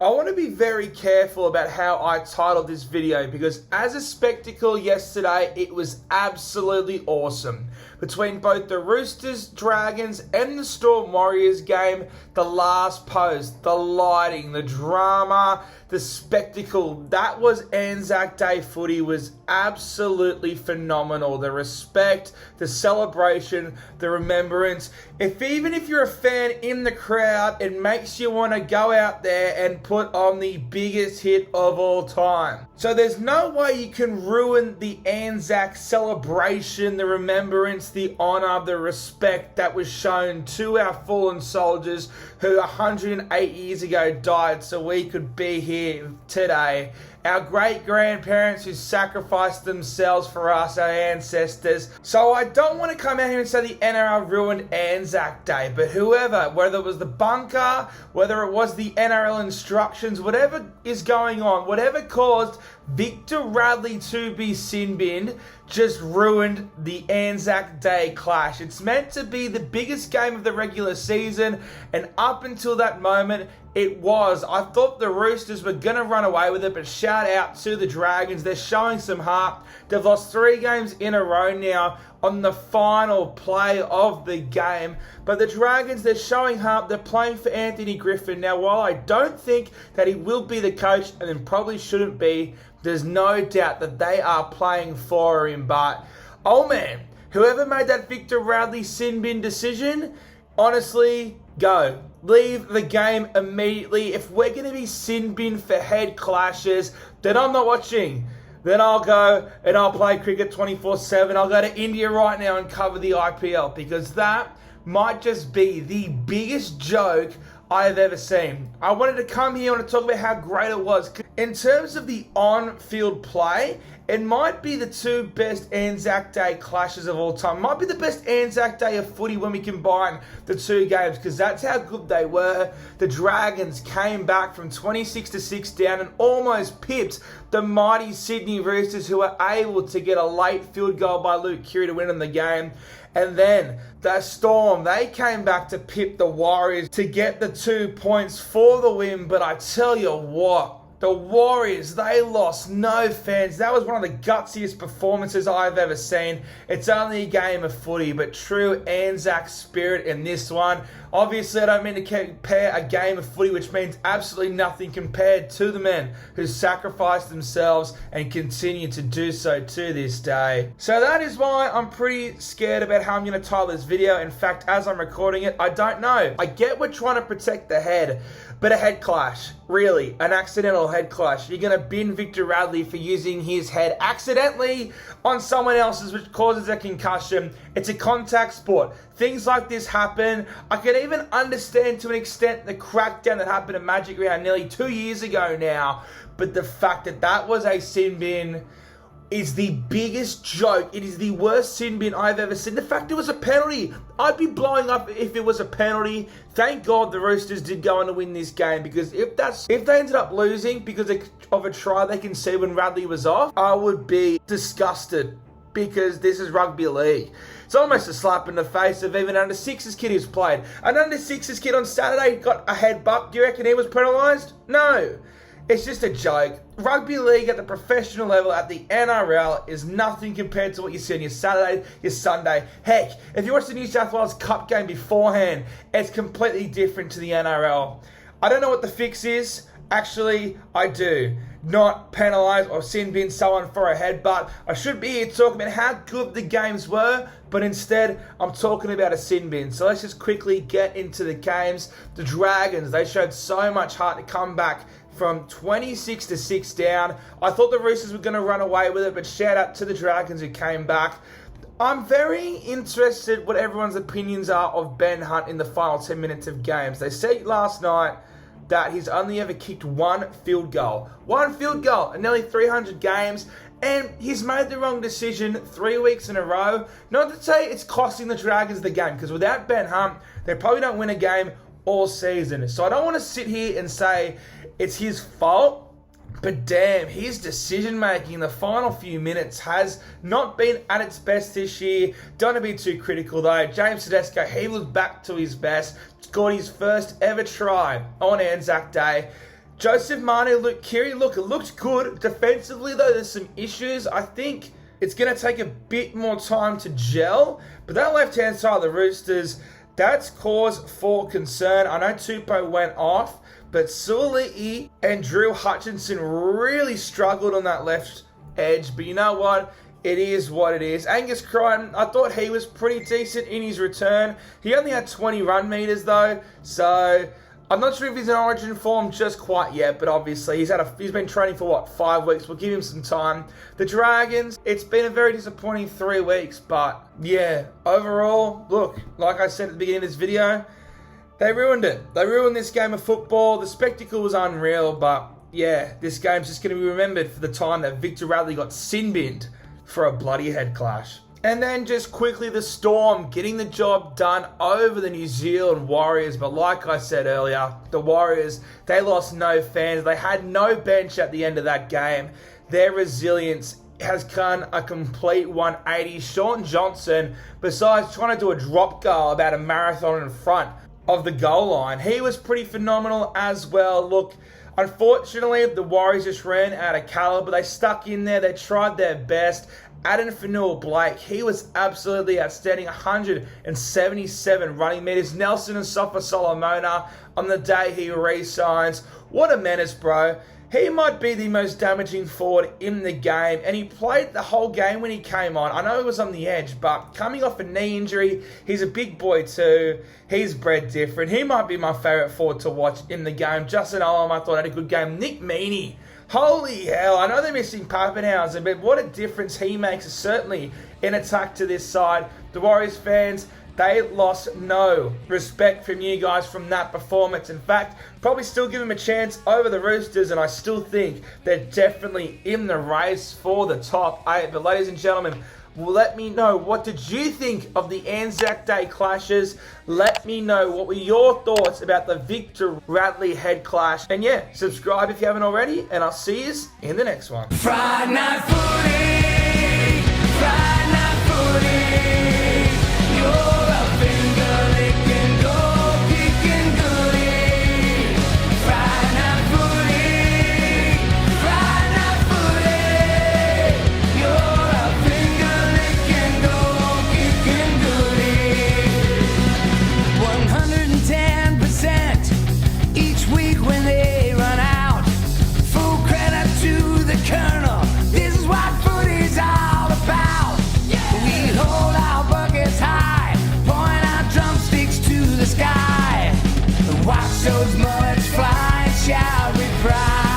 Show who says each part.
Speaker 1: I want to be very careful about how I titled this video because as a spectacle yesterday, it was absolutely awesome. Between both the Roosters, Dragons and the Storm Warriors game, the last post, the lighting, the drama, the spectacle, that was ANZAC Day footy was absolutely phenomenal. The respect, the celebration, the remembrance. Even if you're a fan in the crowd, it makes you want to go out there and put on the biggest hit of all time. So there's no way you can ruin the ANZAC celebration, the remembrance, the honour, the respect that was shown to our fallen soldiers who 108 years ago died so we could be here today. Our great-grandparents who sacrificed themselves for us, our ancestors. So I don't want to come out here and say the NRL ruined ANZAC Day, but whoever, whether it was the bunker, whether it was the NRL instructions, whatever is going on, whatever caused Victor Radley to be sin-binned, just ruined the ANZAC Day clash. It's meant to be the biggest game of the regular season, and up until that moment, it was. I thought the Roosters were going to run away with it, but shout out to the Dragons. They're showing some heart. They've lost 3 games in a row now on the final play of the game. But the Dragons, they're showing heart. They're playing for Anthony Griffin. Now, while I don't think that he will be the coach, and then probably shouldn't be, there's no doubt that they are playing for him. But, oh man, whoever made that Victor Radley sin bin decision, honestly, go. Leave the game immediately. If we're going to be sin bin for head clashes, then I'm not watching. Then I'll go and I'll play cricket 24/7. I'll go to India right now and cover the IPL because that might just be the biggest joke I've ever seen. I wanted to come here and talk about how great it was. In terms of the on-field play, it might be the 2 best ANZAC Day clashes of all time. Might be the best ANZAC Day of footy when we combine the 2 games because that's how good they were. The Dragons came back from 26-6 down and almost pipped the mighty Sydney Roosters who were able to get a late field goal by Luke Keary to win in the game. And then the Storm, they came back to pip the Warriors to get the 2 points for the win. But I tell you what, the Warriors, they lost no fans. That was one of the gutsiest performances I've ever seen. It's only a game of footy, but true ANZAC spirit in this one. Obviously, I don't mean to compare a game of footy, which means absolutely nothing compared to the men who sacrificed themselves and continue to do so to this day. So that is why I'm pretty scared about how I'm going to title this video. In fact, as I'm recording it, I don't know. I get we're trying to protect the head, but a head clash, really, an accidental head clash. You're going to bin Victor Radley for using his head accidentally on someone else's, which causes a concussion. It's a contact sport. Things like this happen. I can even understand to an extent the crackdown that happened at Magic Round nearly 2 years ago now. But the fact that that was a sin bin is the biggest joke. It is the worst sin bin I've ever seen. The fact it was a penalty. I'd be blowing up if it was a penalty. Thank God the Roosters did go on to win this game because if they ended up losing because of a try they can see when Radley was off, I would be disgusted because this is rugby league. It's almost a slap in the face of even under 6s kid who's played. An under 6s kid on Saturday got a headbutt. Do you reckon he was penalised? No. It's just a joke. Rugby league at the professional level at the NRL is nothing compared to what you see on your Saturday, your Sunday. Heck, if you watch the New South Wales Cup game beforehand, it's completely different to the NRL. I don't know what the fix is. Actually, I do. Not penalise or sin bin someone for a headbutt. I should be here talking about how good the games were, but instead, I'm talking about a sin bin. So let's just quickly get into the games. The Dragons, they showed so much heart to come back from 26-6 down. I thought the Roosters were going to run away with it, but shout out to the Dragons who came back. I'm very interested what everyone's opinions are of Ben Hunt in the final 10 minutes of games. They said last night that he's only ever kicked 1 field goal. 1 field goal in nearly 300 games. And he's made the wrong decision 3 weeks in a row. Not to say it's costing the Dragons the game, because without Ben Hunt, they probably don't win a game all season. So I don't want to sit here and say it's his fault, but damn, his decision-making in the final few minutes has not been at its best this year. Don't want to be too critical though. James Tedesco, he was back to his best. Scored his first ever try on Anzac Day. Joseph Manu, Luke Keary, look, it looked good. Defensively, though, there's some issues. I think it's going to take a bit more time to gel. But that left-hand side of the Roosters, that's cause for concern. I know Tupou went off, but Suoli'i and Drew Hutchinson really struggled on that left edge. But you know what? It is what it is. Angus Crichton, I thought he was pretty decent in his return. He only had 20 run meters though, so I'm not sure if he's in Origin form just quite yet, but obviously he's been training for 5 weeks. We'll give him some time. The Dragons, it's been a very disappointing 3 weeks, but yeah, overall, look, like I said at the beginning of this video, they ruined it. They ruined this game of football. The spectacle was unreal, but yeah, this game's just going to be remembered for the time that Victor Radley got sin-binned for a bloody head clash. And then just quickly, the Storm getting the job done over the New Zealand Warriors. But like I said earlier, the Warriors, they lost no fans. They had no bench at the end of that game. Their resilience has done a complete 180. Sean Johnson, besides trying to do a drop goal about a marathon in front of the goal line, he was pretty phenomenal as well. Look, unfortunately, the Warriors just ran out of caliber. They stuck in there. They tried their best. Addin Fanua-Blake, he was absolutely outstanding. 177 running meters. Nelson and Sofa Solomona on the day he re-signs. What a menace, bro. He might be the most damaging forward in the game, and he played the whole game when he came on. I know he was on the edge, but coming off a knee injury, he's a big boy too. He's bred different. He might be my favourite forward to watch in the game. Justin Olam, I thought, had a good game. Nick Meaney, holy hell. I know they're missing Pappenhausen, but what a difference he makes, certainly in attack to this side. The Warriors fans, they lost no respect from you guys from that performance. In fact, probably still give them a chance over the Roosters, and I still think they're definitely in the race for the top 8. But ladies and gentlemen, let me know, what did you think of the Anzac Day clashes? Let me know, what were your thoughts about the Victor Radley head clash? And yeah, subscribe if you haven't already, and I'll see you in the next one.
Speaker 2: Friday night footy, Friday night footy, you're a finger licking, goal kicking goodie. Friday night footy, Friday night footy, you're a finger licking, goal kicking goodie. 110% each week when they run out. Full credit to the Colonel. This is what footy's all about. We hold our buckets high, point our drumsticks to the sky. Watch those muds fly and shout with pride.